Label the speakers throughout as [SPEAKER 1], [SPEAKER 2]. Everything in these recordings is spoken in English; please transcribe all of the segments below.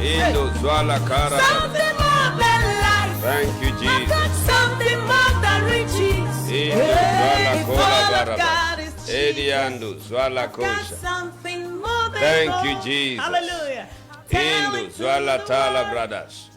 [SPEAKER 1] Indo Zwala Kara.
[SPEAKER 2] Something more than life.
[SPEAKER 1] Thank you,
[SPEAKER 2] I've
[SPEAKER 1] Jesus.
[SPEAKER 2] got something more than riches.
[SPEAKER 1] Indo Zwala
[SPEAKER 2] If
[SPEAKER 1] Kola
[SPEAKER 2] all I've
[SPEAKER 1] Baraba.
[SPEAKER 2] got is Jesus.
[SPEAKER 1] Ediando Zwala
[SPEAKER 2] I've got
[SPEAKER 1] Kosha.
[SPEAKER 2] something more than
[SPEAKER 1] Thank
[SPEAKER 2] gold.
[SPEAKER 1] you, Jesus.
[SPEAKER 2] Hallelujah.
[SPEAKER 1] Indo Zwala Tala Brothers.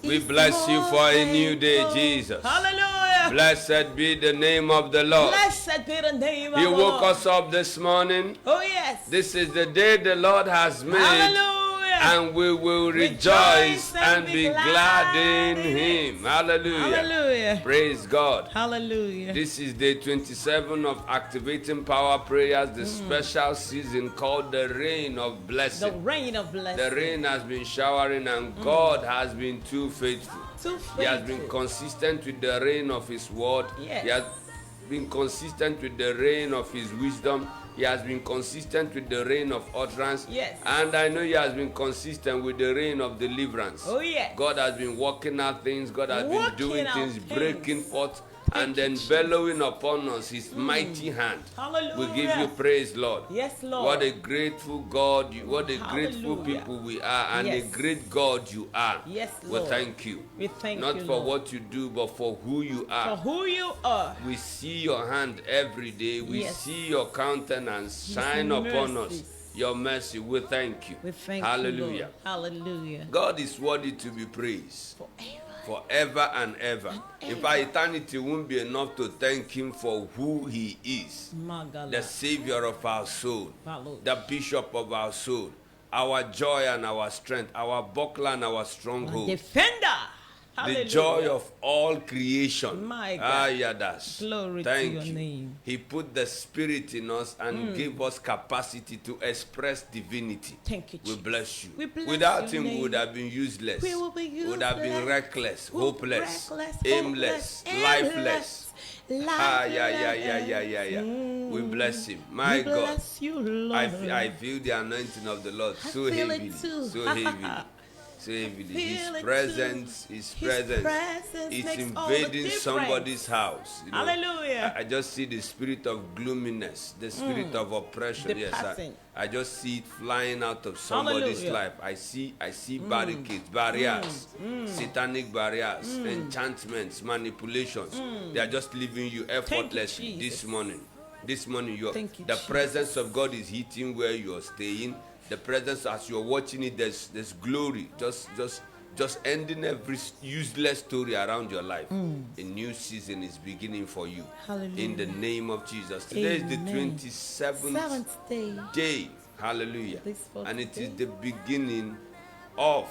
[SPEAKER 1] We bless you for a new day, Jesus.
[SPEAKER 2] Hallelujah.
[SPEAKER 1] Blessed be the name of the Lord.
[SPEAKER 2] Blessed be the name of
[SPEAKER 1] He
[SPEAKER 2] the
[SPEAKER 1] woke
[SPEAKER 2] Lord.
[SPEAKER 1] us up this morning.
[SPEAKER 2] Oh yes.
[SPEAKER 1] This is the day the Lord has made,
[SPEAKER 2] Hallelujah.
[SPEAKER 1] and we will rejoice and be glad in Him. Hallelujah.
[SPEAKER 2] Hallelujah.
[SPEAKER 1] Praise God.
[SPEAKER 2] Hallelujah.
[SPEAKER 1] This is day 27 of Activating Power Prayers, the special season called the Rain of
[SPEAKER 2] The
[SPEAKER 1] Blessing.
[SPEAKER 2] rain of blessing.
[SPEAKER 1] The rain has been showering, and God has been too faithful.
[SPEAKER 2] Too
[SPEAKER 1] He has been
[SPEAKER 2] faithful.
[SPEAKER 1] consistent with the rain of His word.
[SPEAKER 2] Yes.
[SPEAKER 1] He has been consistent with the rain of His wisdom. He has been consistent with the rain of utterance.
[SPEAKER 2] Yes.
[SPEAKER 1] And I know He has been consistent with the rain of deliverance.
[SPEAKER 2] Oh yes.
[SPEAKER 1] God has been working out things. God has been
[SPEAKER 2] Working
[SPEAKER 1] doing
[SPEAKER 2] out
[SPEAKER 1] things,
[SPEAKER 2] things.
[SPEAKER 1] breaking forth, and
[SPEAKER 2] you,
[SPEAKER 1] then
[SPEAKER 2] Jesus.
[SPEAKER 1] bellowing upon us His mighty hand.
[SPEAKER 2] Hallelujah.
[SPEAKER 1] We give you praise, Lord.
[SPEAKER 2] Yes, Lord.
[SPEAKER 1] What a grateful God, what a grateful
[SPEAKER 2] Hallelujah.
[SPEAKER 1] people we are, and a
[SPEAKER 2] Yes.
[SPEAKER 1] great God you are.
[SPEAKER 2] Yes,
[SPEAKER 1] We
[SPEAKER 2] Lord.
[SPEAKER 1] thank you.
[SPEAKER 2] We thank
[SPEAKER 1] Not
[SPEAKER 2] you,
[SPEAKER 1] for
[SPEAKER 2] Lord.
[SPEAKER 1] what you do, but for who you
[SPEAKER 2] For
[SPEAKER 1] are.
[SPEAKER 2] who you are.
[SPEAKER 1] We see your hand every day. We
[SPEAKER 2] Yes.
[SPEAKER 1] see your countenance shine upon us.
[SPEAKER 2] mercies.
[SPEAKER 1] Your mercy, we thank you.
[SPEAKER 2] We thank
[SPEAKER 1] Hallelujah.
[SPEAKER 2] you, Lord. Hallelujah.
[SPEAKER 1] God is worthy to be praised forever and ever. In
[SPEAKER 2] ever.
[SPEAKER 1] fact, eternity won't be enough to thank Him for who He is.
[SPEAKER 2] Magala.
[SPEAKER 1] The Savior of our soul,
[SPEAKER 2] Follow.
[SPEAKER 1] the Bishop of our soul, our joy and our strength, our buckler and our stronghold,
[SPEAKER 2] Defender.
[SPEAKER 1] the
[SPEAKER 2] Hallelujah.
[SPEAKER 1] joy of all creation.
[SPEAKER 2] My God.
[SPEAKER 1] Ah, yeah, that's.
[SPEAKER 2] Glory to
[SPEAKER 1] Thank
[SPEAKER 2] your
[SPEAKER 1] you.
[SPEAKER 2] name.
[SPEAKER 1] He put the Spirit in us and gave us capacity to express divinity.
[SPEAKER 2] Thank you,
[SPEAKER 1] We
[SPEAKER 2] Jesus.
[SPEAKER 1] bless you.
[SPEAKER 2] We bless
[SPEAKER 1] Without
[SPEAKER 2] your
[SPEAKER 1] Him, we
[SPEAKER 2] name.
[SPEAKER 1] would have been useless.
[SPEAKER 2] We will be
[SPEAKER 1] Would have been
[SPEAKER 2] useless.
[SPEAKER 1] reckless,
[SPEAKER 2] We'll be
[SPEAKER 1] hopeless,
[SPEAKER 2] reckless,
[SPEAKER 1] aimless,
[SPEAKER 2] hopeless,
[SPEAKER 1] lifeless. Ah, yeah.
[SPEAKER 2] Mm.
[SPEAKER 1] We bless Him. My
[SPEAKER 2] We
[SPEAKER 1] God.
[SPEAKER 2] bless you, Lord.
[SPEAKER 1] I feel the anointing of the Lord so
[SPEAKER 2] feel it
[SPEAKER 1] heavily.
[SPEAKER 2] too.
[SPEAKER 1] So heavily. So heavily.
[SPEAKER 2] Feel
[SPEAKER 1] His
[SPEAKER 2] it
[SPEAKER 1] presence,
[SPEAKER 2] too.
[SPEAKER 1] His
[SPEAKER 2] His
[SPEAKER 1] presence,
[SPEAKER 2] presence
[SPEAKER 1] is
[SPEAKER 2] makes all the
[SPEAKER 1] invading
[SPEAKER 2] difference.
[SPEAKER 1] somebody's house. You know.
[SPEAKER 2] Hallelujah.
[SPEAKER 1] I just see the spirit of gloominess, the spirit of oppression. Yes,
[SPEAKER 2] Depressing.
[SPEAKER 1] I just see it flying out of somebody's
[SPEAKER 2] Hallelujah.
[SPEAKER 1] life. I see barricades, barriers, satanic barriers, enchantments, manipulations. They are just leaving you effortlessly
[SPEAKER 2] Jesus.
[SPEAKER 1] this morning. This morning,
[SPEAKER 2] Thank you,
[SPEAKER 1] the
[SPEAKER 2] Jesus.
[SPEAKER 1] presence of God is hitting where you are staying. The presence, as you're watching it, there's glory. Just ending every useless story around your life. A new season is beginning for you.
[SPEAKER 2] Hallelujah.
[SPEAKER 1] In the name of Jesus. Today is the
[SPEAKER 2] Amen.
[SPEAKER 1] 27th
[SPEAKER 2] Seventh day.
[SPEAKER 1] day. Hallelujah.
[SPEAKER 2] This 14th
[SPEAKER 1] And it is
[SPEAKER 2] day.
[SPEAKER 1] the beginning of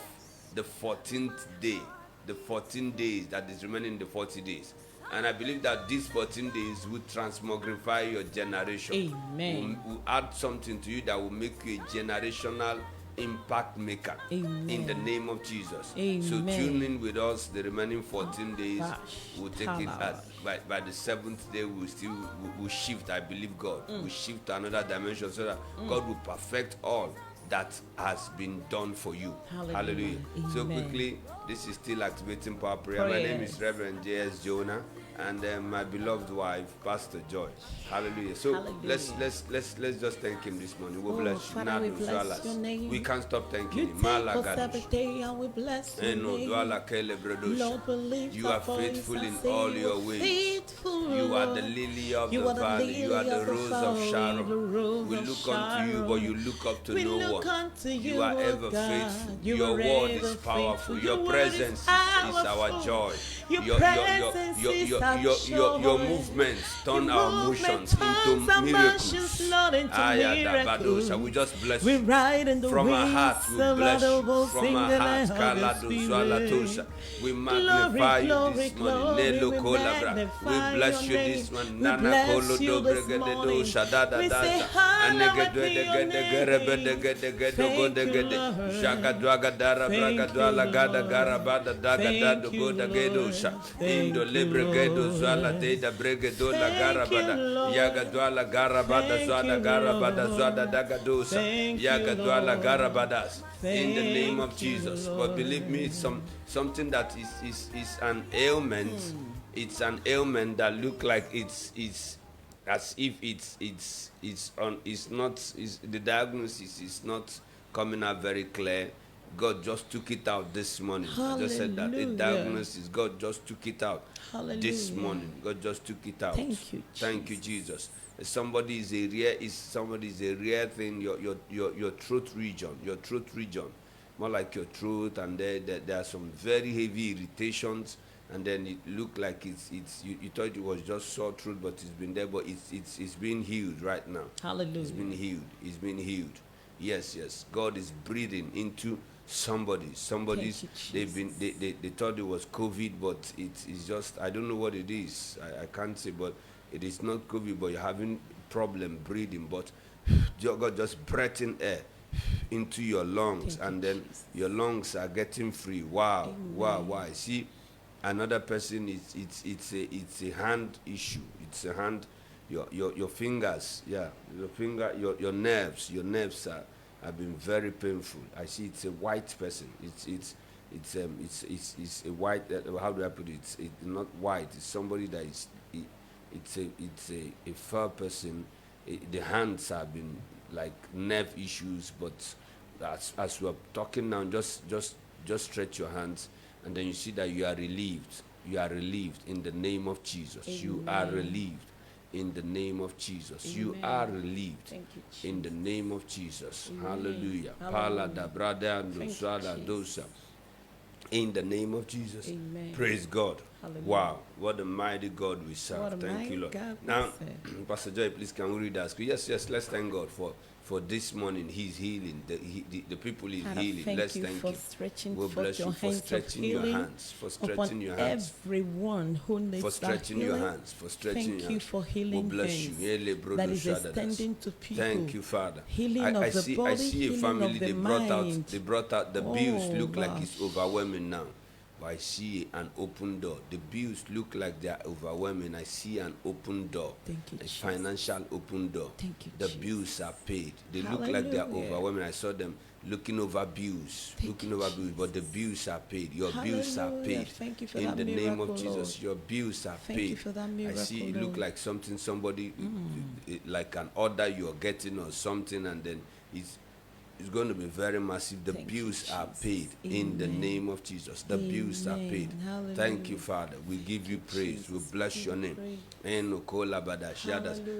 [SPEAKER 1] the 14th day. The 14 days that is remaining in the 40 days. And I believe that these 14 days will transmogrify your generation.
[SPEAKER 2] Amen.
[SPEAKER 1] Will add something to you that will make you a generational impact maker.
[SPEAKER 2] Amen.
[SPEAKER 1] In the name of Jesus.
[SPEAKER 2] Amen.
[SPEAKER 1] So tune in with us the remaining 14 days.
[SPEAKER 2] Bash.
[SPEAKER 1] We'll take it by the 7th day. We'll shift. I believe God. We'll shift to another dimension so that God will perfect all that has been done for you.
[SPEAKER 2] Hallelujah.
[SPEAKER 1] So
[SPEAKER 2] Amen.
[SPEAKER 1] quickly, this is still Activating Power Prayer. My name is Reverend J.S. Jonah, and my beloved wife, Pastor Joy. Hallelujah. So
[SPEAKER 2] Hallelujah.
[SPEAKER 1] let's just thank Him this morning. We
[SPEAKER 2] Oh,
[SPEAKER 1] bless you.
[SPEAKER 2] Father, we
[SPEAKER 1] Nadu
[SPEAKER 2] bless
[SPEAKER 1] Zwalas.
[SPEAKER 2] your name.
[SPEAKER 1] We can't stop thanking
[SPEAKER 2] You
[SPEAKER 1] Him.
[SPEAKER 2] take us
[SPEAKER 1] Malagadush.
[SPEAKER 2] every day and we bless your
[SPEAKER 1] Eno
[SPEAKER 2] name.
[SPEAKER 1] Dwala Kele Bredosha.
[SPEAKER 2] Lord, we lift
[SPEAKER 1] You
[SPEAKER 2] our
[SPEAKER 1] are
[SPEAKER 2] voice
[SPEAKER 1] faithful
[SPEAKER 2] and
[SPEAKER 1] in
[SPEAKER 2] say
[SPEAKER 1] all
[SPEAKER 2] you
[SPEAKER 1] your
[SPEAKER 2] are
[SPEAKER 1] ways.
[SPEAKER 2] faithful,
[SPEAKER 1] You are the
[SPEAKER 2] Lord.
[SPEAKER 1] lily of
[SPEAKER 2] You
[SPEAKER 1] the
[SPEAKER 2] are the
[SPEAKER 1] valley. You are
[SPEAKER 2] lily
[SPEAKER 1] the
[SPEAKER 2] of the
[SPEAKER 1] rose of
[SPEAKER 2] valley, the
[SPEAKER 1] Sharon.
[SPEAKER 2] rose
[SPEAKER 1] We
[SPEAKER 2] of
[SPEAKER 1] look unto you, but you look up to
[SPEAKER 2] We
[SPEAKER 1] no
[SPEAKER 2] look
[SPEAKER 1] one.
[SPEAKER 2] unto
[SPEAKER 1] You are
[SPEAKER 2] O
[SPEAKER 1] ever
[SPEAKER 2] God.
[SPEAKER 1] faithful.
[SPEAKER 2] You
[SPEAKER 1] Your
[SPEAKER 2] are
[SPEAKER 1] word
[SPEAKER 2] ever
[SPEAKER 1] is powerful.
[SPEAKER 2] faithful.
[SPEAKER 1] Your
[SPEAKER 2] word
[SPEAKER 1] presence is our
[SPEAKER 2] powerful.
[SPEAKER 1] joy.
[SPEAKER 2] Your presence is our
[SPEAKER 1] Your
[SPEAKER 2] joy.
[SPEAKER 1] movements turn
[SPEAKER 2] Your
[SPEAKER 1] our
[SPEAKER 2] movement
[SPEAKER 1] motions into
[SPEAKER 2] turns our
[SPEAKER 1] miracles.
[SPEAKER 2] motions, Lord, into miracles.
[SPEAKER 1] We just bless
[SPEAKER 2] We
[SPEAKER 1] you.
[SPEAKER 2] ride in the
[SPEAKER 1] From our heart,
[SPEAKER 2] wings
[SPEAKER 1] we
[SPEAKER 2] of
[SPEAKER 1] bless you.
[SPEAKER 2] adorable
[SPEAKER 1] From our
[SPEAKER 2] singing
[SPEAKER 1] heart,
[SPEAKER 2] and
[SPEAKER 1] Kalado Zwalatosha. We magnify you this morning. Nelo
[SPEAKER 2] we
[SPEAKER 1] Kolabra. We
[SPEAKER 2] magnify
[SPEAKER 1] bless
[SPEAKER 2] your
[SPEAKER 1] you
[SPEAKER 2] name.
[SPEAKER 1] this morning.
[SPEAKER 2] We
[SPEAKER 1] Nana
[SPEAKER 2] bless
[SPEAKER 1] Kolo
[SPEAKER 2] you
[SPEAKER 1] Dobre
[SPEAKER 2] this
[SPEAKER 1] Gededo
[SPEAKER 2] morning.
[SPEAKER 1] Shadada
[SPEAKER 2] We say,
[SPEAKER 1] Dasa.
[SPEAKER 2] hallowed be your name. Thank you, Lord.
[SPEAKER 1] Shaka Dwaga Dara Braga
[SPEAKER 2] Thank
[SPEAKER 1] Dwala
[SPEAKER 2] you,
[SPEAKER 1] Gada
[SPEAKER 2] Lord.
[SPEAKER 1] Gara Bada Daga
[SPEAKER 2] Thank
[SPEAKER 1] Dado
[SPEAKER 2] you,
[SPEAKER 1] Goda Gedosha.
[SPEAKER 2] Lord.
[SPEAKER 1] Indo
[SPEAKER 2] Thank you,
[SPEAKER 1] Lebregedo
[SPEAKER 2] Lord.
[SPEAKER 1] Zwala Deda Bregedo La Gara
[SPEAKER 2] Thank you,
[SPEAKER 1] Bada.
[SPEAKER 2] Lord.
[SPEAKER 1] Yaga Dwala Gara Bada
[SPEAKER 2] Thank
[SPEAKER 1] Zwada
[SPEAKER 2] you,
[SPEAKER 1] Gara Bada
[SPEAKER 2] Lord.
[SPEAKER 1] Zwada Daga Dosa.
[SPEAKER 2] Thank you,
[SPEAKER 1] Yaga Dwala
[SPEAKER 2] Lord.
[SPEAKER 1] Gara Badas. In the name of
[SPEAKER 2] Thank you,
[SPEAKER 1] Jesus. But
[SPEAKER 2] Lord.
[SPEAKER 1] believe me, it's something that is an ailment. It's an ailment that look like it's as if the diagnosis is not coming out very clear. God just took it out this morning. I just said that. A
[SPEAKER 2] Hallelujah.
[SPEAKER 1] diagnosis, God just took it out this
[SPEAKER 2] Hallelujah.
[SPEAKER 1] morning. God just took it out.
[SPEAKER 2] Thank you,
[SPEAKER 1] Thank you,
[SPEAKER 2] Jesus.
[SPEAKER 1] Jesus. Somebody is a rare thing. Your throat region, more like your throat, and there are some very heavy irritations, and then it looked like you thought it was just sore throat, but it's been there, but it's been healed right now.
[SPEAKER 2] Hallelujah.
[SPEAKER 1] It's been healed. It's been healed. Yes. God is breathing into somebody's. They've been they thought it was COVID, but it's just, I don't know what it is. I can't say, but it is not COVID, but you're having problem breathing. But God just breathing air into your lungs,
[SPEAKER 2] Thank you,
[SPEAKER 1] and then
[SPEAKER 2] Jesus.
[SPEAKER 1] your lungs are getting free. Wow.
[SPEAKER 2] Amen.
[SPEAKER 1] I see another person. It's a hand issue. It's a hand. Your fingers, your nerves have been very painful. I see it's a white person. It's a white. How do I put it? It's not white. It's somebody that is. It's a fair person. The hands have been like nerve issues, but as we're talking now, just stretch your hands, and then you see that you are relieved. You are relieved in the name of Jesus.
[SPEAKER 2] Amen.
[SPEAKER 1] You are relieved in the name of Jesus.
[SPEAKER 2] Amen.
[SPEAKER 1] You are relieved
[SPEAKER 2] Thank you, Jesus.
[SPEAKER 1] in the name of Jesus.
[SPEAKER 2] Amen.
[SPEAKER 1] Hallelujah.
[SPEAKER 2] Hallelujah.
[SPEAKER 1] Pala da brada and
[SPEAKER 2] Thank you,
[SPEAKER 1] dosada
[SPEAKER 2] Jesus.
[SPEAKER 1] dosa. In the name of Jesus.
[SPEAKER 2] Amen.
[SPEAKER 1] Praise God.
[SPEAKER 2] Hallelujah.
[SPEAKER 1] Wow. What a mighty God we serve.
[SPEAKER 2] What a
[SPEAKER 1] Thank
[SPEAKER 2] mighty
[SPEAKER 1] you, Lord.
[SPEAKER 2] God we
[SPEAKER 1] Now,
[SPEAKER 2] serve.
[SPEAKER 1] Pastor Joy, please can we read that scripture? Yes. Let's thank God for this morning. He's healing. The people is
[SPEAKER 2] Father,
[SPEAKER 1] healing.
[SPEAKER 2] thank
[SPEAKER 1] Let's
[SPEAKER 2] you
[SPEAKER 1] thank
[SPEAKER 2] for
[SPEAKER 1] Him.
[SPEAKER 2] stretching
[SPEAKER 1] We'll
[SPEAKER 2] forth
[SPEAKER 1] bless
[SPEAKER 2] your
[SPEAKER 1] you for
[SPEAKER 2] hands of
[SPEAKER 1] stretching your
[SPEAKER 2] healing
[SPEAKER 1] hands. For stretching
[SPEAKER 2] upon
[SPEAKER 1] your hands.
[SPEAKER 2] everyone who needs
[SPEAKER 1] For
[SPEAKER 2] that
[SPEAKER 1] stretching your
[SPEAKER 2] healing.
[SPEAKER 1] hands. For stretching
[SPEAKER 2] Thank
[SPEAKER 1] your
[SPEAKER 2] you
[SPEAKER 1] hands.
[SPEAKER 2] for
[SPEAKER 1] We'll
[SPEAKER 2] healing
[SPEAKER 1] bless
[SPEAKER 2] hands
[SPEAKER 1] you. Ele brodo
[SPEAKER 2] that is
[SPEAKER 1] shadadas.
[SPEAKER 2] extending to people.
[SPEAKER 1] Thank you, Father.
[SPEAKER 2] Healing of the
[SPEAKER 1] see,
[SPEAKER 2] body,
[SPEAKER 1] I see a
[SPEAKER 2] healing
[SPEAKER 1] family.
[SPEAKER 2] of the
[SPEAKER 1] They
[SPEAKER 2] mind.
[SPEAKER 1] brought out the bills.
[SPEAKER 2] Oh,
[SPEAKER 1] Look like it's
[SPEAKER 2] gosh.
[SPEAKER 1] overwhelming now. But I see an open door. The bills look like they are overwhelming. I see an open door.
[SPEAKER 2] Thank you,
[SPEAKER 1] A
[SPEAKER 2] Jesus.
[SPEAKER 1] financial open door.
[SPEAKER 2] Thank you,
[SPEAKER 1] The
[SPEAKER 2] Jesus.
[SPEAKER 1] bills are paid. They look like they are
[SPEAKER 2] Hallelujah.
[SPEAKER 1] overwhelming. I saw them looking over bills,
[SPEAKER 2] Thank you,
[SPEAKER 1] bills, but the bills are paid. Your bills are
[SPEAKER 2] Hallelujah.
[SPEAKER 1] paid.
[SPEAKER 2] Thank you for
[SPEAKER 1] In
[SPEAKER 2] that
[SPEAKER 1] the name of
[SPEAKER 2] miracle,
[SPEAKER 1] Jesus,
[SPEAKER 2] Lord.
[SPEAKER 1] your bills are
[SPEAKER 2] Thank
[SPEAKER 1] paid.
[SPEAKER 2] you for that
[SPEAKER 1] I
[SPEAKER 2] miracle,
[SPEAKER 1] see it look
[SPEAKER 2] Lord.
[SPEAKER 1] like something somebody like an order you're getting or something, and then it's going to be very massive. The
[SPEAKER 2] Thank you,
[SPEAKER 1] bills are
[SPEAKER 2] Jesus.
[SPEAKER 1] paid in the
[SPEAKER 2] Amen.
[SPEAKER 1] name of Jesus. The bills are
[SPEAKER 2] Amen.
[SPEAKER 1] paid.
[SPEAKER 2] Hallelujah.
[SPEAKER 1] Thank you, Father. We give you praise. We
[SPEAKER 2] Jesus.
[SPEAKER 1] bless
[SPEAKER 2] Give
[SPEAKER 1] your
[SPEAKER 2] you
[SPEAKER 1] name.
[SPEAKER 2] praise.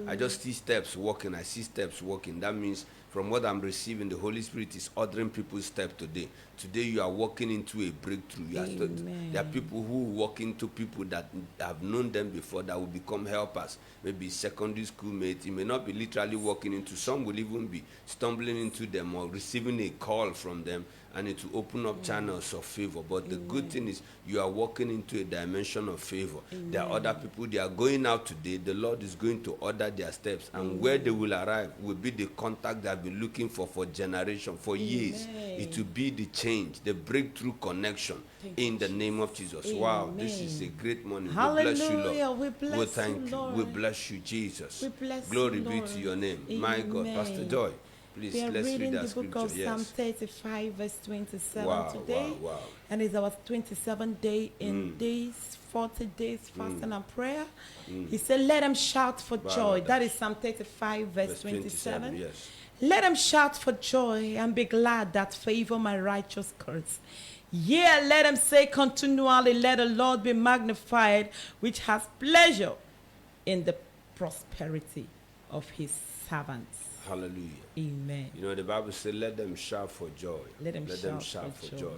[SPEAKER 1] I just see steps walking. I see steps walking. That means from what I'm receiving, the Holy Spirit is ordering people's steps today. Today you are walking into a breakthrough.
[SPEAKER 2] Amen.
[SPEAKER 1] There are people who walk into people that have known them before that will become helpers. Maybe secondary school mates. You may not be literally walking into. Some will even be stumbling into them or receiving a call from them, and it will open up channels of favor. But the good thing is you are walking into a dimension of favor. There are other people, they are going out today. The Lord is going to order their steps, and where they will arrive will be the contact they have been looking for generations, for years. It will be the change, the breakthrough connection in the name of Jesus. Wow, this is a great morning. We bless you,
[SPEAKER 2] Hallelujah.
[SPEAKER 1] Lord.
[SPEAKER 2] We bless
[SPEAKER 1] We thank
[SPEAKER 2] you,
[SPEAKER 1] you. We
[SPEAKER 2] Lord.
[SPEAKER 1] bless you, Jesus.
[SPEAKER 2] We bless
[SPEAKER 1] Glory
[SPEAKER 2] you,
[SPEAKER 1] be
[SPEAKER 2] Lord.
[SPEAKER 1] to your name. My God,
[SPEAKER 2] Amen.
[SPEAKER 1] Pastor Joy, please
[SPEAKER 2] We are
[SPEAKER 1] let's read
[SPEAKER 2] reading
[SPEAKER 1] that
[SPEAKER 2] the book
[SPEAKER 1] scripture.
[SPEAKER 2] of Psalm
[SPEAKER 1] Yes.
[SPEAKER 2] 35, verse 27
[SPEAKER 1] Wow,
[SPEAKER 2] today.
[SPEAKER 1] wow.
[SPEAKER 2] And it's our 27th day in these 40 days fasting and prayer. He said, let them shout for joy. That is Psalm 35, verse 27.
[SPEAKER 1] Yes.
[SPEAKER 2] Let them shout for joy and be glad that favor my righteous cause. Yeah, let them say continually, let the Lord be magnified, which has pleasure in the prosperity of his servants.
[SPEAKER 1] Hallelujah.
[SPEAKER 2] Amen.
[SPEAKER 1] You know, the Bible says, let them shout for joy.
[SPEAKER 2] Let them
[SPEAKER 1] shout for joy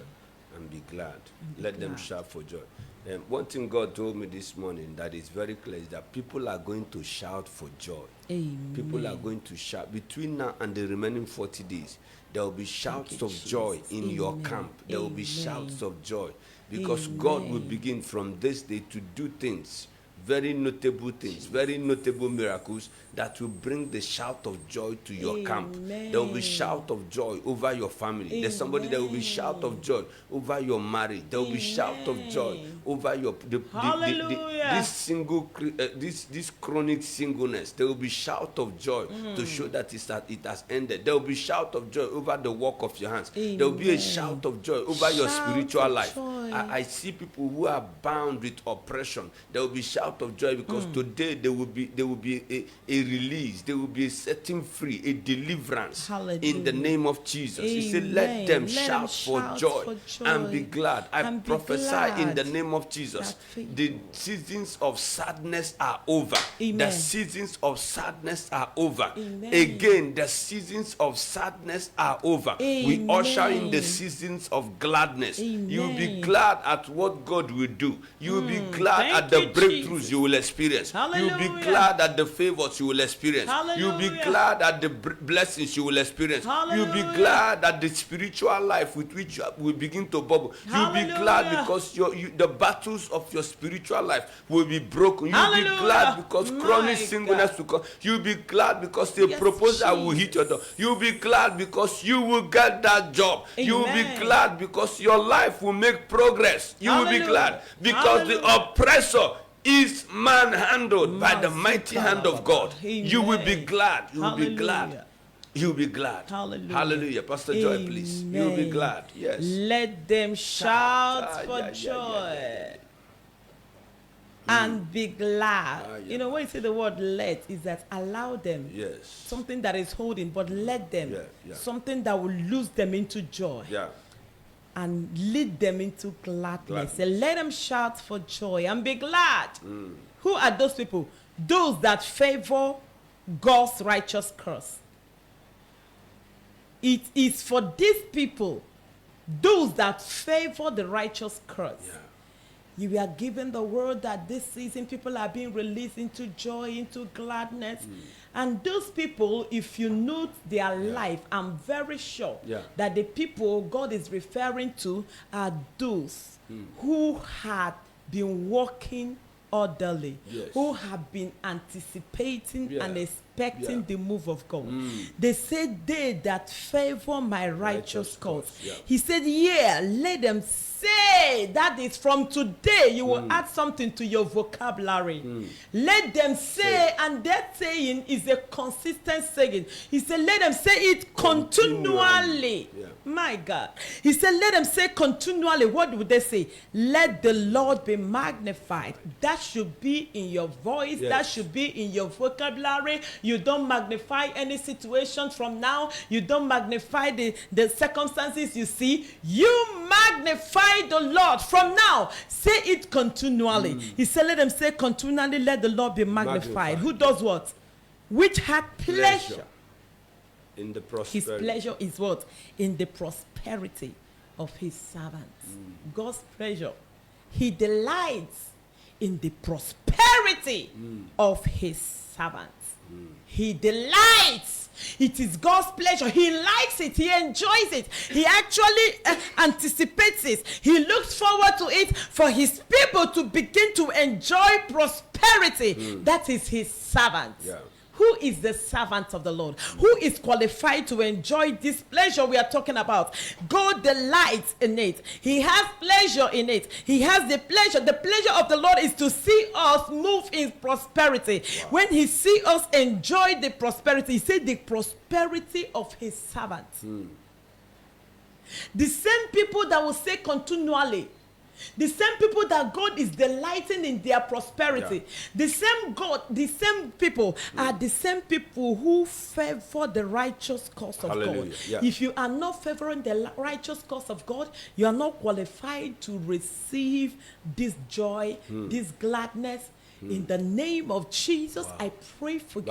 [SPEAKER 1] and be glad.
[SPEAKER 2] be
[SPEAKER 1] Let them
[SPEAKER 2] glad.
[SPEAKER 1] shout for joy. And one thing God told me this morning that is very clear is that people are going to shout for joy.
[SPEAKER 2] Amen.
[SPEAKER 1] People are going to shout. Between now and the remaining 40 days, there will be shouts
[SPEAKER 2] you,
[SPEAKER 1] of joy
[SPEAKER 2] Jesus.
[SPEAKER 1] in your
[SPEAKER 2] Amen.
[SPEAKER 1] camp. There will be
[SPEAKER 2] Amen.
[SPEAKER 1] shouts of joy. Because God will
[SPEAKER 2] Amen.
[SPEAKER 1] begin from this day to do things, very notable things, very notable miracles that will bring the shout of joy to your camp. There will be
[SPEAKER 2] Amen.
[SPEAKER 1] shout of joy over your family. There's somebody that will be shout of joy over your marriage. There will be shout of joy
[SPEAKER 2] Amen.
[SPEAKER 1] over your
[SPEAKER 2] Hallelujah.
[SPEAKER 1] this chronic singleness. There will be shout of joy to show that it has ended. There will be shout of joy over the work of your hands. There will be a
[SPEAKER 2] Amen.
[SPEAKER 1] shout of joy over your
[SPEAKER 2] Shout
[SPEAKER 1] spiritual
[SPEAKER 2] of
[SPEAKER 1] life.
[SPEAKER 2] joy.
[SPEAKER 1] I see people who are bound with oppression. There will be shout of joy because today there will be a release. There will be a setting free, a deliverance.
[SPEAKER 2] Hallelujah.
[SPEAKER 1] In the name of Jesus. He said, let them shout for joy and be glad. I prophesy in the name of Jesus. The seasons of sadness are over.
[SPEAKER 2] Amen.
[SPEAKER 1] The seasons of sadness are over.
[SPEAKER 2] Amen.
[SPEAKER 1] Again, the seasons of sadness are over. We usher in the seasons of gladness.
[SPEAKER 2] Amen.
[SPEAKER 1] You will be glad at what God will do. You will be glad
[SPEAKER 2] Thank
[SPEAKER 1] at the
[SPEAKER 2] you,
[SPEAKER 1] breakthroughs
[SPEAKER 2] Jesus.
[SPEAKER 1] you will experience. You will be
[SPEAKER 2] Hallelujah.
[SPEAKER 1] glad at the favors you will experience. You will be
[SPEAKER 2] Hallelujah.
[SPEAKER 1] glad at the blessings you will experience. You will be
[SPEAKER 2] Hallelujah.
[SPEAKER 1] glad at the spiritual life with which you will begin to bubble. You will be glad
[SPEAKER 2] Hallelujah.
[SPEAKER 1] because the battles of your spiritual life will be broken. You will be
[SPEAKER 2] Hallelujah.
[SPEAKER 1] glad because
[SPEAKER 2] My
[SPEAKER 1] chronic singleness
[SPEAKER 2] God.
[SPEAKER 1] will come. You will be glad because the
[SPEAKER 2] Yes,
[SPEAKER 1] proposal will hit your door.
[SPEAKER 2] Jesus.
[SPEAKER 1] You will be glad because you will get that job. You will be
[SPEAKER 2] Amen.
[SPEAKER 1] glad because your life will make progress. You will be
[SPEAKER 2] Hallelujah.
[SPEAKER 1] glad because the
[SPEAKER 2] Hallelujah.
[SPEAKER 1] oppressor is manhandled by the mighty hand of God.
[SPEAKER 2] Amen.
[SPEAKER 1] You will be glad. You will be
[SPEAKER 2] Hallelujah.
[SPEAKER 1] glad. You'll be glad.
[SPEAKER 2] Hallelujah.
[SPEAKER 1] Hallelujah. Pastor Joy, please. You'll be
[SPEAKER 2] Amen.
[SPEAKER 1] glad. Yes.
[SPEAKER 2] Let them shout
[SPEAKER 1] Ah,
[SPEAKER 2] for
[SPEAKER 1] yeah, yeah,
[SPEAKER 2] joy
[SPEAKER 1] yeah,
[SPEAKER 2] and be glad.
[SPEAKER 1] Ah, yeah.
[SPEAKER 2] You know, when you say the word let, is that allow them.
[SPEAKER 1] Yes.
[SPEAKER 2] Something that is holding, but let them.
[SPEAKER 1] Yeah, yeah.
[SPEAKER 2] Something that will lose them into joy
[SPEAKER 1] Yeah.
[SPEAKER 2] and lead them into gladness.
[SPEAKER 1] Gladness.
[SPEAKER 2] So let them shout for joy and be glad. Who are those people? Those that favor God's righteous cause. It is for these people, those that favor the righteous cause.
[SPEAKER 1] Yeah.
[SPEAKER 2] You are given the word that this season people are being released into joy, into gladness. And those people, if you note their life, I'm very sure that the people God is referring to are those who had been walking orderly, who have been anticipating and expecting the move of God. They said, they that favor my righteous cause. He said, yeah, let them say. That is from today you will add something to your vocabulary. Let them say, and that saying is a consistent saying. He said, let them say it continually. My God. He said, let them say continually. What would they say? Let the Lord be magnified. That should be in your voice. That should be in your vocabulary. You don't magnify any situation from now. You don't magnify the circumstances you see. You magnify the Lord from now. Say it continually. He said, let them say continually, let the Lord be magnified. Who does what? Which had pleasure.
[SPEAKER 1] In the prosperity.
[SPEAKER 2] His pleasure is what? In the prosperity of his servants. God's pleasure. He delights in the prosperity of his servants. He delights. It is God's pleasure. He likes it. He enjoys it. He actually anticipates it. He looks forward to it for his people to begin to enjoy prosperity. That is his servants. Who is the servant of the Lord? Who is qualified to enjoy this pleasure we are talking about? God delights in it. He has pleasure in it. He has the pleasure. The pleasure of the Lord is to see us move in prosperity. When he see us enjoy the prosperity, he said the prosperity of his servants. The same people that will say continually, the same people that God is delighting in their prosperity. The same God, the same people are the same people who favor the righteous cause of God. If you are not favoring the righteous cause of God, you are not qualified to receive this joy, this gladness. In the name of Jesus, I pray for you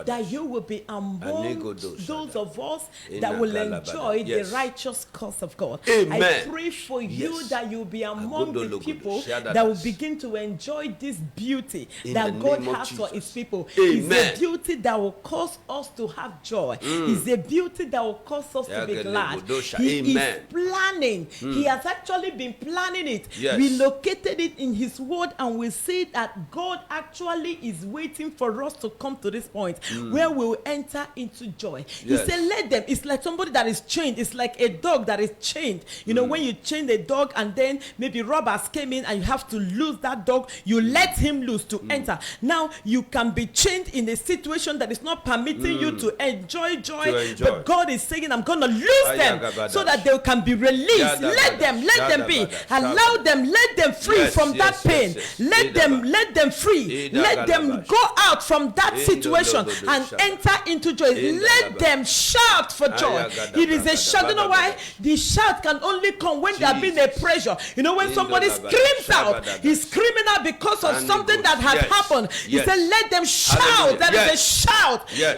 [SPEAKER 2] that you will be among those of us that will enjoy the righteous cause of God.
[SPEAKER 1] Amen.
[SPEAKER 2] I pray for you that you will be among the people that will begin to enjoy this beauty that God has for his people. It's a beauty that will cause us to have joy. It's a beauty that will cause us to be glad. He is planning. He has actually been planning it. We located it in his word, and we see that God God actually is waiting for us to come to this point where we will enter into joy. He
[SPEAKER 1] Yes.
[SPEAKER 2] said, let them. It's like somebody that is chained. It's like a dog that is chained. You know, when you chain a dog and then maybe robbers came in and you have to lose that dog, you let him loose to enter. Now you can be chained in a situation that is not permitting you to enjoy joy.
[SPEAKER 1] To enjoy.
[SPEAKER 2] But God is saying, I'm going to lose them so that they can be released. Let them be. Allow them, let them free
[SPEAKER 1] Yes,
[SPEAKER 2] from that
[SPEAKER 1] yes,
[SPEAKER 2] pain.
[SPEAKER 1] yes, yes.
[SPEAKER 2] Let them free. Let them go out from that situation and enter into joy. Let them shout for joy. It is a shout. You know why? The shout can only come when there has been a pressure. You know, when somebody screams out, he's screaming out because of something that has happened. He said, let them shout. That is a shout. You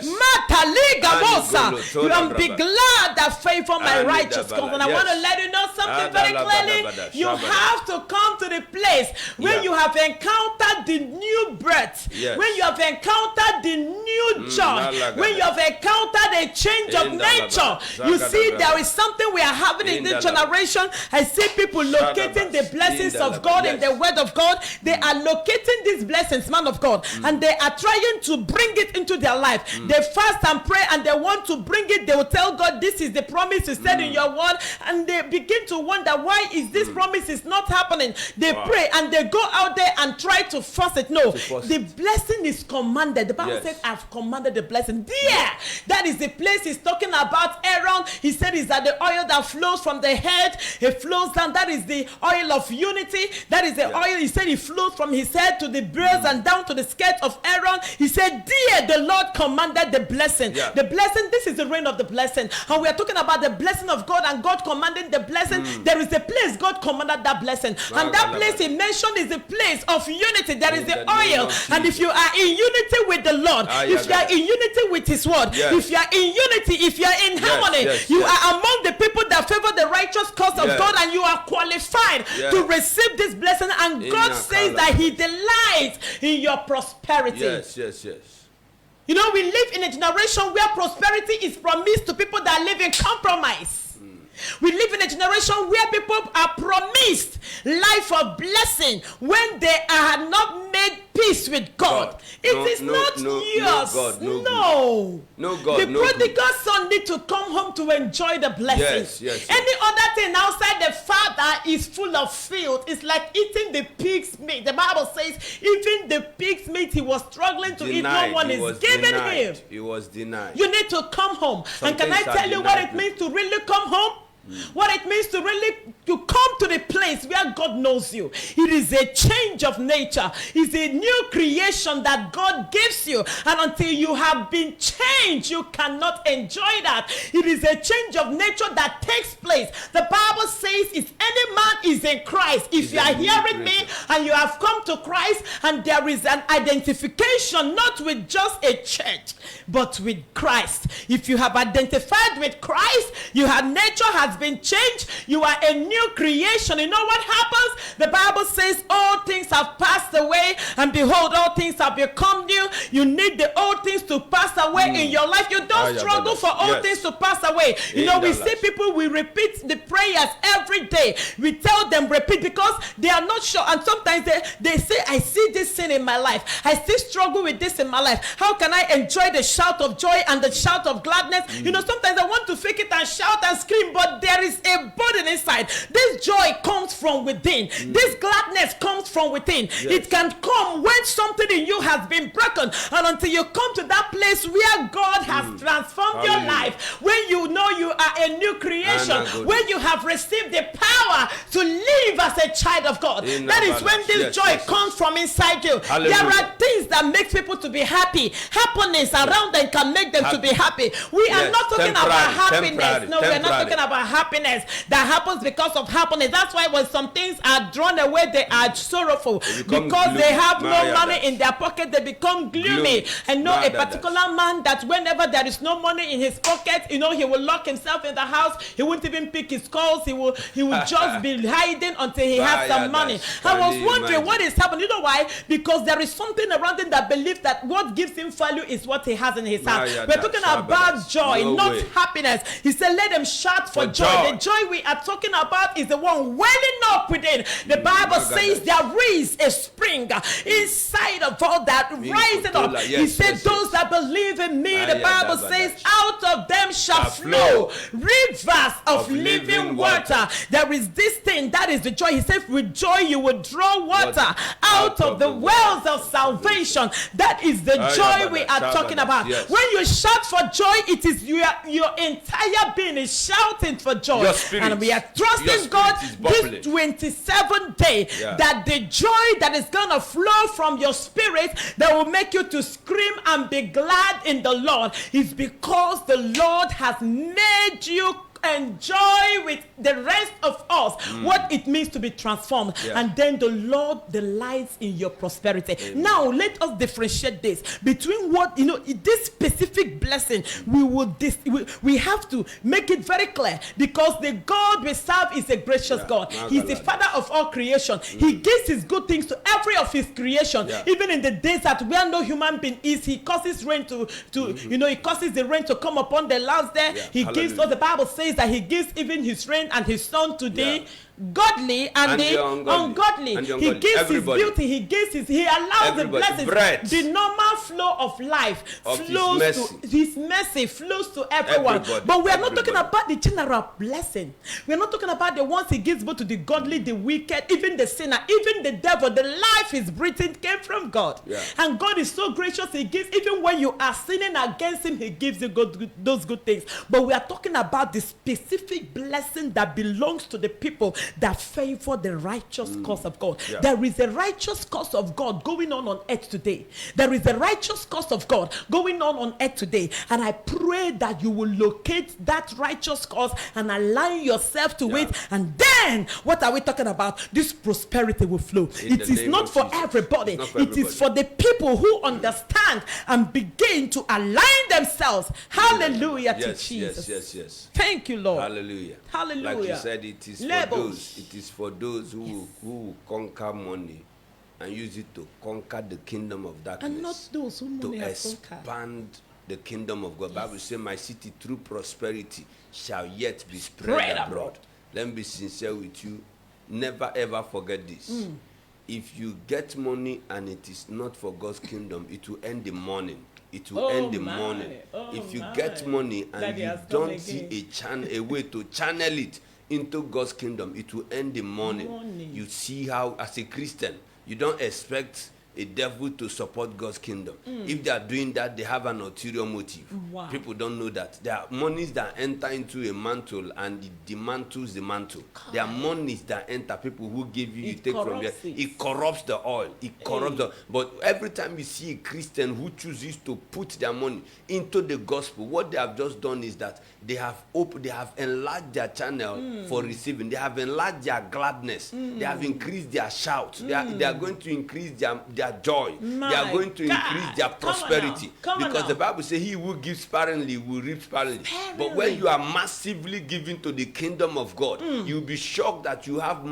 [SPEAKER 2] can be glad that favor my righteous comes. And I want to let you know something very clearly. You have to come to the place when you have encountered the new birth, when you have encountered the new joy, when you have encountered a change of nature. You see, there is something we are having in this generation. I see people locating the blessings of God in the word of God. They are locating these blessings, man of God, and they are trying to bring it into their life. They fast and pray and they want to bring it. They will tell God, this is the promise you said in your word, and they begin to wonder, why is this promise is not happening? They pray and they go out there and try to force it. No, the blessing is commanded. The Bible says, I've commanded the blessing. There, that is the place he's talking about. Aaron, he said, is that the oil that flows from the head, it flows down. That is the oil of unity. That is the oil. He said it flows from his head to the beards and down to the skirt of Aaron. He said, dear, the Lord commanded the blessing. The blessing, this is the reign of the blessing. And we are talking about the blessing of God and God commanding the blessing. There is a place God commanded that blessing. And that place he mentioned is the place of unity. There is the oil. And if you are in unity with the Lord, if you are in unity with his word, if you are in unity, if you are in harmony, you are among the people that favor the righteous cause of God, and you are qualified to receive this blessing. And God says that he delights in your prosperity.
[SPEAKER 1] Yes.
[SPEAKER 2] You know, we live in a generation where prosperity is promised to people that live in compromise. We live in a generation where people are promised life of blessing when they are not made peace with God. It is not yours.
[SPEAKER 1] No God.
[SPEAKER 2] The prodigal son need to come home to enjoy the blessings. Any other thing outside the father is full of filth. It's like eating the pig's meat. The Bible says even the pig's meat he was struggling to eat. No one is giving him.
[SPEAKER 1] He was denied.
[SPEAKER 2] You need to come home. And can I tell you what it means to really come home? What it means to really to come to the place where God knows you. It is a change of nature. It's a new creation that God gives you. And until you have been changed, you cannot enjoy that. It is a change of nature that takes place. The Bible says if any man is in Christ, if you are hearing me and you have come to Christ and there is an identification not with just a church, but with Christ. If you have identified with Christ, your nature has been changed. You are a new creation. You know what happens? The Bible says all things have passed away and behold, all things have become new. You need the old things to pass away in your life. You don't struggle for old things to pass away. You know, we see people, we repeat the prayers every day. We tell them repeat because they are not sure. And sometimes they say, I see this sin in my life. I still struggle with this in my life. How can I enjoy the shout of joy and the shout of gladness? You know, sometimes I want to fake it and shout and scream, but there is a burden inside. This joy comes from within. This gladness comes from within. It can come when something in you has been broken, and until you come to that place where God has transformed your life, when you know you are a new creation, when you have received the power to live as a child of God, that is when this joy comes from inside you. There are things that make people to be happy. Happiness around them can make them to be happy. We are not talking about happiness. No, we are not talking about happiness that happens because of happiness. That's why when some things are drawn away, they are sorrowful because they have no money in their pocket. They become gloomy. I know a particular man that whenever there is no money in his pocket, you know, he will lock himself in the house. He won't even pick his calls. He will just be hiding until he has some money. I was wondering what is happening. You know why? Because there is something around him that believes that what gives him value is what he has in his heart. We're talking about joy, not happiness. He said, let them shout for joy. The joy we are talking about is the one welling up within. The Bible says there is a spring inside of all that rising up. He said, those that believe in me, the Bible says, out of them shall flow rivers of living water. There is this thing, that is the joy. He said, with joy you will draw water out of the wells of salvation. That is the joy we are talking about.
[SPEAKER 1] Yes.
[SPEAKER 2] When you shout for joy, it is your entire being is shouting for joy. And we are trusting God this 27th day that the joy that is going to flow from your spirit that will make you to scream and be glad in the Lord is because the Lord has made you enjoy with the rest of us what it means to be transformed, and then the Lord delights in your prosperity. Now let us differentiate this between what this specific blessing. We have to make it very clear, because the God we serve is a gracious God. He's the Father of all creation. He gives his good things to every of his creation. Even in the days that where no human being is, he causes rain to he causes the rain to come upon the lands there. He gives us, the Bible says that he gives even his rain and his sun to the godly and the ungodly. He gives his beauty. He allows the blessings. The normal flow of life flows to his mercy flows to everyone. But we are not talking about the general blessing. We are not talking about the ones he gives both to the godly, the wicked, even the sinner, even the devil. The life is breathing came from God. And God is so gracious. He gives, even when you are sinning against him, he gives you those good things. But we are talking about the specific blessing that belongs to the people that favor the righteous cause of God. There is a righteous cause of God going on earth today. There is a righteous cause of God going on earth today. And I pray that you will locate that righteous cause and align yourself to it. And then, what are we talking about? This prosperity will flow. It is not for everybody. It is for the people who understand and begin to align themselves. Hallelujah to Jesus.
[SPEAKER 1] Yes.
[SPEAKER 2] Thank you, Lord.
[SPEAKER 1] Hallelujah.
[SPEAKER 2] Hallelujah.
[SPEAKER 1] Like you said, it is for those. It is for those who conquer money and use it to conquer the kingdom of darkness.
[SPEAKER 2] And not those who money has
[SPEAKER 1] expand the kingdom of God. Bible says, my city through prosperity shall yet be spread abroad. Let me be sincere with you. Never ever forget this. If you get money and it is not for God's kingdom, it will end the morning. It will end the morning. If you get money and you don't see a way to channel it into God's kingdom, it will end the morning. You see how, as a Christian, you don't expect a devil to support God's kingdom. If they are doing that, they have an ulterior motive. People don't know that. There are monies that enter into a mantle and it demantles the mantle. There are monies that enter, people who give you, you take from there. It corrupts the oil. It corrupts the. But every time you see a Christian who chooses to put their money into the gospel, what they have just done is that they have enlarged their channel for receiving. They have enlarged their gladness. They have increased their shout. They are going to increase their joy. They are going to increase their prosperity. Because the Bible says he who gives sparingly will reap sparingly. But when you are massively giving to the kingdom of God, you'll be shocked that you have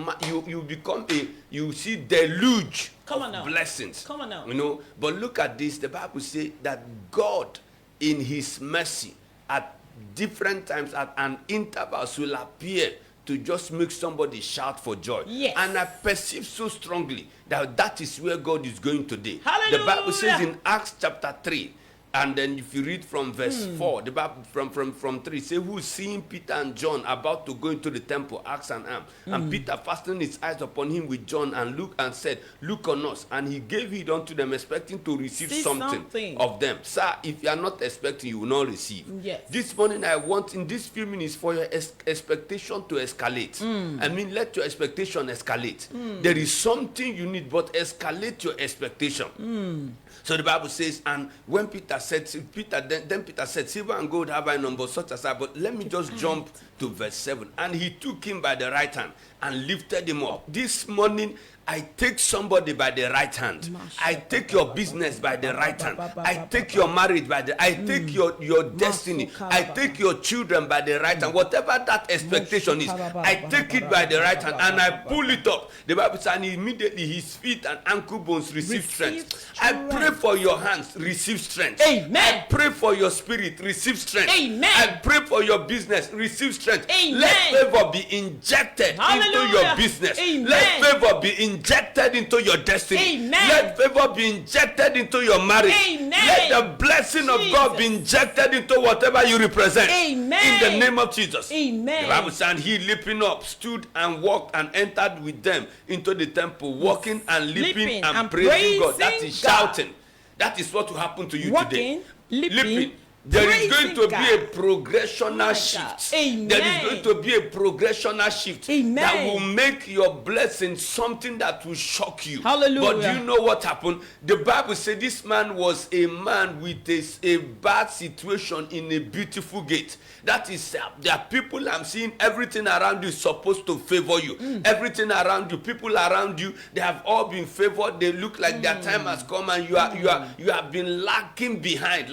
[SPEAKER 1] you become you see deluge of blessings. But look at this. The Bible says that God in his mercy at different times at an intervals will appear to just make somebody shout for joy. And I perceive so strongly that is where God is going today.
[SPEAKER 2] Hallelujah.
[SPEAKER 1] The Bible says in Acts chapter 3, and then if you read from verse 4, the Bible from 3, say, who seeing Peter and John about to go into the temple, axe and arm, and Peter fastened his eyes upon him with John and looked and said, look on us. And he gave heed unto them, expecting to receive something of them. Sir, if you are not expecting, you will not receive. This morning I want in this few minutes for your expectation to escalate. I mean, let your expectation escalate. There is something you need, but escalate your expectation. So the Bible says, and when Peter said, then Peter said, silver and gold have I none, but such as I. But let me just jump to verse 7. And he took him by the right hand and lifted him up. This morning, I take somebody by the right hand. I take your business by the right hand. I take your marriage by the, I take your destiny. I take your children by the right hand. Whatever that expectation is, I take it by the right hand and I pull it up. The Bible says, and immediately his feet and ankle bones receive strength. I pray for your hands, receive strength.
[SPEAKER 2] Amen.
[SPEAKER 1] I pray for your spirit, receive strength.
[SPEAKER 2] Amen.
[SPEAKER 1] I pray for your business, receive strength.
[SPEAKER 2] Amen.
[SPEAKER 1] Let favor be injected into your business.
[SPEAKER 2] Amen.
[SPEAKER 1] Let favor be injected into your destiny.
[SPEAKER 2] Amen.
[SPEAKER 1] Let favor be injected into your marriage.
[SPEAKER 2] Amen.
[SPEAKER 1] Let the blessing of God be injected into whatever you represent.
[SPEAKER 2] Amen.
[SPEAKER 1] In the name of Jesus.
[SPEAKER 2] Amen.
[SPEAKER 1] The Bible says, and he leaping up, stood and walked and entered with them into the temple, walking and leaping and praising God. That is shouting. That is what will happen to you
[SPEAKER 2] walking,
[SPEAKER 1] today.
[SPEAKER 2] leaping.
[SPEAKER 1] There is going to be a
[SPEAKER 2] God.
[SPEAKER 1] progressional shift.
[SPEAKER 2] Amen.
[SPEAKER 1] There is going to be a progressional shift.
[SPEAKER 2] Amen.
[SPEAKER 1] That will make your blessing something that will shock you.
[SPEAKER 2] Hallelujah.
[SPEAKER 1] But do you know what happened? The Bible said this man was a man with a bad situation in a beautiful gate. That is, there are people I'm seeing, everything around you is supposed to favor you. Everything around you, people around you, they have all been favored. They look like their time has come and you have been lagging behind.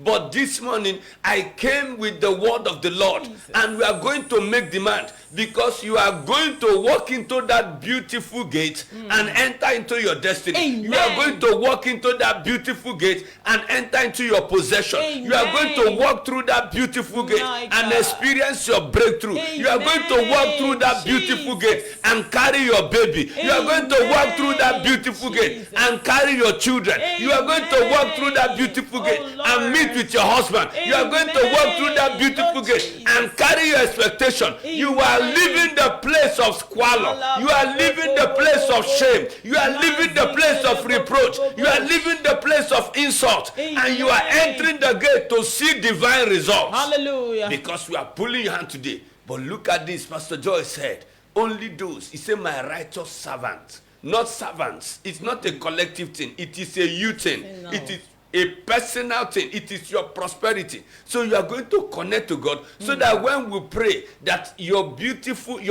[SPEAKER 1] But this morning, I came with the word of the Lord. Jesus. And we are going to make demand because you are going to walk into that beautiful gate and enter into your destiny. Amen. You are going to walk into that beautiful gate and enter into your possession. Amen. You are going to walk through that beautiful gate and experience your breakthrough. Amen. You are going to walk through that beautiful gate and carry your baby. Amen. You are going to walk through that beautiful gate and carry your children. Amen. You are going to walk through that beautiful gate and meet with your husband. Amen. You are going to walk through that beautiful gate and carry your expectation. Amen. You are leaving the place of squalor. You are leaving the place of shame. You are leaving the place of reproach. You are leaving the place of insult. Amen. And you are entering the gate to see divine results.
[SPEAKER 2] Hallelujah.
[SPEAKER 1] Because you are pulling your hand today. But look at this. Pastor Joy said, only those, he said, my righteous servants, not servants. It's not a collective thing. It is a you thing. No. It is a personal thing. It is your prosperity. So you are going to connect to God so that when we pray that your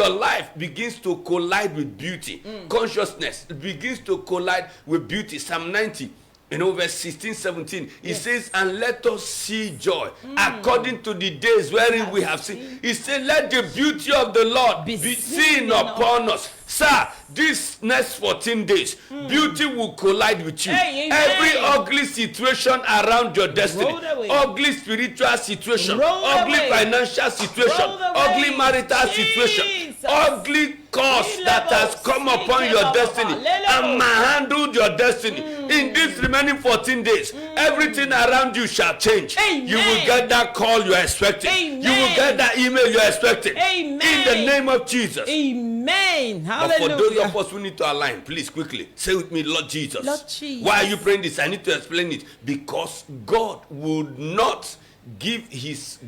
[SPEAKER 1] life begins to collide with beauty. Consciousness begins to collide with beauty. Psalm 90. Verse 16, 17, it says, and let us see joy according to the days wherein we have seen. He said, let the beauty of the Lord be seen upon us. Sir, this next 14 days, beauty will collide with you. Every ugly situation around your destiny, ugly spiritual situation, ugly financial situation, ugly marital situation, ugly curse that has come upon your destiny and handled your destiny. In these remaining 14 days, everything around you shall change. Amen. You will get that call you are expecting. Amen. You will get that email you are expecting. Amen. In the name of Jesus.
[SPEAKER 2] Amen.
[SPEAKER 1] But for those of us who need to align, please quickly say with me, Lord Jesus.
[SPEAKER 2] Lord Jesus.
[SPEAKER 1] Why are you praying this? I need to explain it. Because God would not give his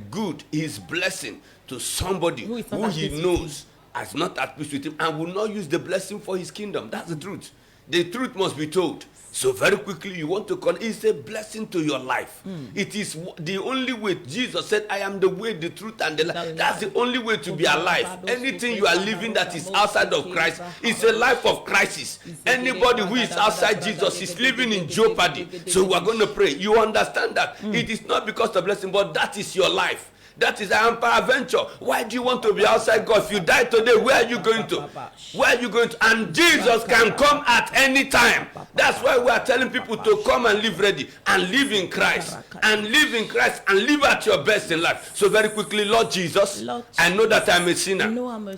[SPEAKER 1] blessing to somebody who he knows is not at peace with him and will not use the blessing for his kingdom. That's the truth. The truth must be told. So very quickly you want to connect. It's a blessing to your life. It is the only way. Jesus said, I am the way, the truth, and the life. That's the only way to be alive. Anything you are living that is outside of Christ is a life of crisis. Anybody who is outside Jesus is living in jeopardy. So we are going to pray. You understand that it is not because of blessing, but that is your life. That is an peradventure. Why do you want to be outside God? If you die today, where are you going to? Where are you going to? And Jesus can come at any time. That's why we are telling people to come and live ready and live in Christ. And live in Christ and live at your best in life. So very quickly, Lord Jesus, I know that I'm a sinner.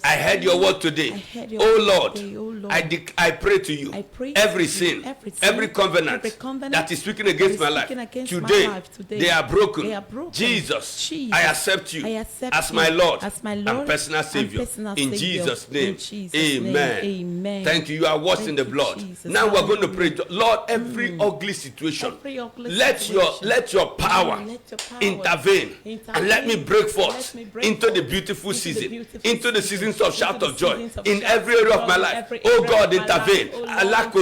[SPEAKER 1] I heard your word today. Oh Lord, I pray to you. Every sin, every covenant that is speaking against my life, today, they are broken. Jesus, I accept you as my Lord and personal Savior. In Jesus' name, amen. Thank you. You are washed in the blood. Now we're going to pray. Lord, every ugly situation, let your power intervene and let me break forth into the beautiful season, into the seasons of shout of joy in every area of my life. Oh God, intervene. Let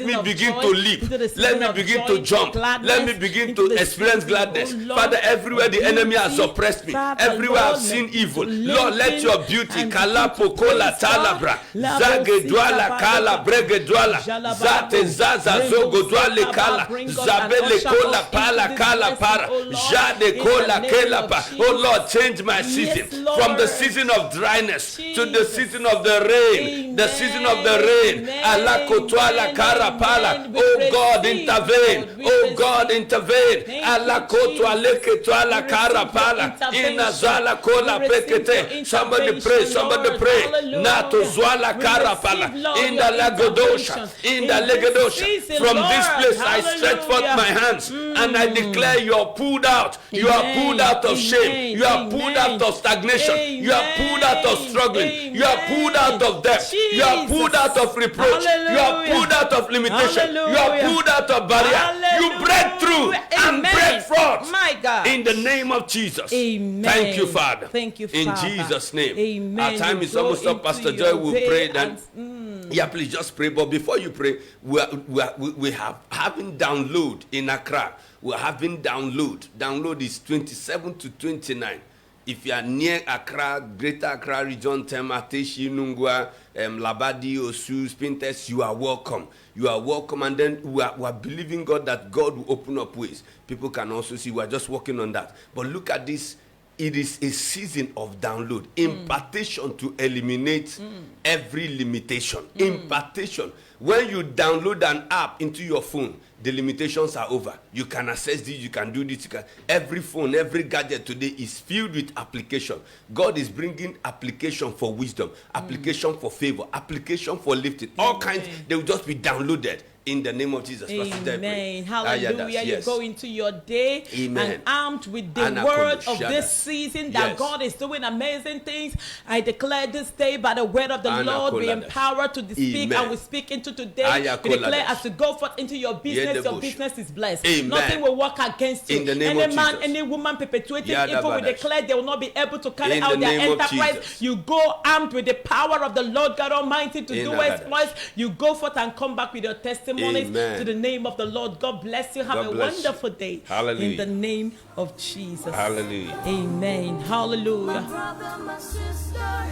[SPEAKER 1] me begin to leap. Let me begin to jump. Let me begin to experience gladness.
[SPEAKER 2] oh Lord,
[SPEAKER 1] Father, everywhere the enemy has
[SPEAKER 2] beauty.
[SPEAKER 1] oppressed me,
[SPEAKER 2] Father,
[SPEAKER 1] everywhere I've
[SPEAKER 2] Lord,
[SPEAKER 1] seen
[SPEAKER 2] let
[SPEAKER 1] evil,
[SPEAKER 2] it
[SPEAKER 1] Lord, let
[SPEAKER 2] lengthen
[SPEAKER 1] your beauty,
[SPEAKER 2] and
[SPEAKER 1] kala
[SPEAKER 2] begin to
[SPEAKER 1] pokola
[SPEAKER 2] praise God.
[SPEAKER 1] talabra,
[SPEAKER 2] Labo
[SPEAKER 1] zage dwala
[SPEAKER 2] sika
[SPEAKER 1] kala
[SPEAKER 2] baba.
[SPEAKER 1] brege dwala,
[SPEAKER 2] Jalababo.
[SPEAKER 1] zate zaza
[SPEAKER 2] Rainbow
[SPEAKER 1] zogo dwale
[SPEAKER 2] sika
[SPEAKER 1] kala,
[SPEAKER 2] baba. Bring us and
[SPEAKER 1] zabele
[SPEAKER 2] usher
[SPEAKER 1] kola
[SPEAKER 2] us
[SPEAKER 1] pala
[SPEAKER 2] into this
[SPEAKER 1] kala
[SPEAKER 2] blessing,
[SPEAKER 1] para,
[SPEAKER 2] oh Lord,
[SPEAKER 1] jade
[SPEAKER 2] in the
[SPEAKER 1] kola
[SPEAKER 2] name
[SPEAKER 1] kela
[SPEAKER 2] of
[SPEAKER 1] pa.
[SPEAKER 2] Jesus.
[SPEAKER 1] Oh Lord, change my season
[SPEAKER 2] Yes,
[SPEAKER 1] from the
[SPEAKER 2] Lord.
[SPEAKER 1] season of dryness to the
[SPEAKER 2] Jesus.
[SPEAKER 1] season of the rain, the season of the rain.
[SPEAKER 2] Amen,
[SPEAKER 1] Allah kotwala
[SPEAKER 2] amen,
[SPEAKER 1] kara pala.
[SPEAKER 2] amen. We
[SPEAKER 1] Oh God,
[SPEAKER 2] receive,
[SPEAKER 1] intervene.
[SPEAKER 2] Lord, we
[SPEAKER 1] Oh God,
[SPEAKER 2] receive.
[SPEAKER 1] intervene.
[SPEAKER 2] Thank
[SPEAKER 1] Allah
[SPEAKER 2] you,
[SPEAKER 1] kotwale
[SPEAKER 2] Jesus.
[SPEAKER 1] ketwala
[SPEAKER 2] We
[SPEAKER 1] kara
[SPEAKER 2] receive your
[SPEAKER 1] pala.
[SPEAKER 2] intervention.
[SPEAKER 1] Inazala kola
[SPEAKER 2] We receive your
[SPEAKER 1] pekete. Somebody pray,
[SPEAKER 2] intervention,
[SPEAKER 1] somebody
[SPEAKER 2] Lord.
[SPEAKER 1] pray.
[SPEAKER 2] Hallelujah.
[SPEAKER 1] Nato zwala
[SPEAKER 2] We
[SPEAKER 1] kara
[SPEAKER 2] receive,
[SPEAKER 1] pala.
[SPEAKER 2] Lord,
[SPEAKER 1] In
[SPEAKER 2] your
[SPEAKER 1] the lagodosha.
[SPEAKER 2] intervention
[SPEAKER 1] In the
[SPEAKER 2] in this
[SPEAKER 1] legodosha.
[SPEAKER 2] season,
[SPEAKER 1] From this
[SPEAKER 2] Lord.
[SPEAKER 1] place I stretch forth
[SPEAKER 2] Hallelujah.
[SPEAKER 1] my hands and I declare you are pulled out. You are
[SPEAKER 2] Amen,
[SPEAKER 1] pulled out of shame.
[SPEAKER 2] amen,
[SPEAKER 1] You are pulled out
[SPEAKER 2] amen.
[SPEAKER 1] of stagnation. You are pulled out of struggling. You are pulled out of debt. You are pulled out of reproach. You are
[SPEAKER 2] Hallelujah.
[SPEAKER 1] pulled out of limitation. You are
[SPEAKER 2] Hallelujah.
[SPEAKER 1] pulled out of barrier. You break through and
[SPEAKER 2] Amen.
[SPEAKER 1] break forth.
[SPEAKER 2] My God.
[SPEAKER 1] In the name of Jesus.
[SPEAKER 2] Amen.
[SPEAKER 1] Thank you, Father.
[SPEAKER 2] Thank you,
[SPEAKER 1] In
[SPEAKER 2] Father.
[SPEAKER 1] Jesus' name.
[SPEAKER 2] Amen.
[SPEAKER 1] Our time
[SPEAKER 2] You
[SPEAKER 1] is
[SPEAKER 2] go
[SPEAKER 1] almost up.
[SPEAKER 2] into
[SPEAKER 1] Pastor
[SPEAKER 2] your
[SPEAKER 1] Joy will
[SPEAKER 2] day
[SPEAKER 1] pray. Then,
[SPEAKER 2] and,
[SPEAKER 1] yeah, please just pray. But before you pray, we have having download in Accra. We're having download. Download is 27 to 29. If you are near Accra, Greater Accra region, Tema, Teshi, Nungwa, Labadi, Osu, Spintex, you are welcome. You are welcome. And then we are believing God that God will open up ways. People can also see we are just working on that. But look at this. It is a season of download, impartation to eliminate every limitation. Impartation. When you download an app into your phone, the limitations are over. You can access this, you can do this. Every phone, every gadget today is filled with application. God is bringing application for wisdom, application for favor, application for lifting. All kinds, they will just be downloaded. In the name of Jesus.
[SPEAKER 2] Amen. Hallelujah.
[SPEAKER 1] Yes.
[SPEAKER 2] You go into your day and armed with the
[SPEAKER 1] Anakondo
[SPEAKER 2] word of
[SPEAKER 1] Shada.
[SPEAKER 2] this season that
[SPEAKER 1] Yes.
[SPEAKER 2] God is doing amazing things. I declare this day by the word of the Lord, be
[SPEAKER 1] Anakolada.
[SPEAKER 2] empowered to speak,
[SPEAKER 1] Amen.
[SPEAKER 2] and we speak into today.
[SPEAKER 1] Ayakolada.
[SPEAKER 2] We declare as you go forth into your business, your
[SPEAKER 1] Yedebosha.
[SPEAKER 2] business is blessed.
[SPEAKER 1] Amen.
[SPEAKER 2] Nothing will work against you.
[SPEAKER 1] In the name
[SPEAKER 2] any
[SPEAKER 1] of
[SPEAKER 2] man,
[SPEAKER 1] Jesus.
[SPEAKER 2] any woman perpetuating evil, we
[SPEAKER 1] Yadabadash.
[SPEAKER 2] declare they will not be able to carry
[SPEAKER 1] In
[SPEAKER 2] out
[SPEAKER 1] the
[SPEAKER 2] their
[SPEAKER 1] name of
[SPEAKER 2] enterprise.
[SPEAKER 1] Jesus.
[SPEAKER 2] You go armed with the power of the Lord God Almighty to
[SPEAKER 1] In
[SPEAKER 2] do
[SPEAKER 1] Nagadash.
[SPEAKER 2] exploits. You go forth and come back with your testimonies.
[SPEAKER 1] Amen.
[SPEAKER 2] To the name of the Lord. God bless you. Have
[SPEAKER 1] God
[SPEAKER 2] a
[SPEAKER 1] bless
[SPEAKER 2] wonderful
[SPEAKER 1] you.
[SPEAKER 2] day.
[SPEAKER 1] Hallelujah.
[SPEAKER 2] In the name of Jesus.
[SPEAKER 1] Hallelujah.
[SPEAKER 2] Amen. Hallelujah.
[SPEAKER 3] My brother, my sister,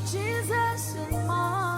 [SPEAKER 3] Jesus is mine.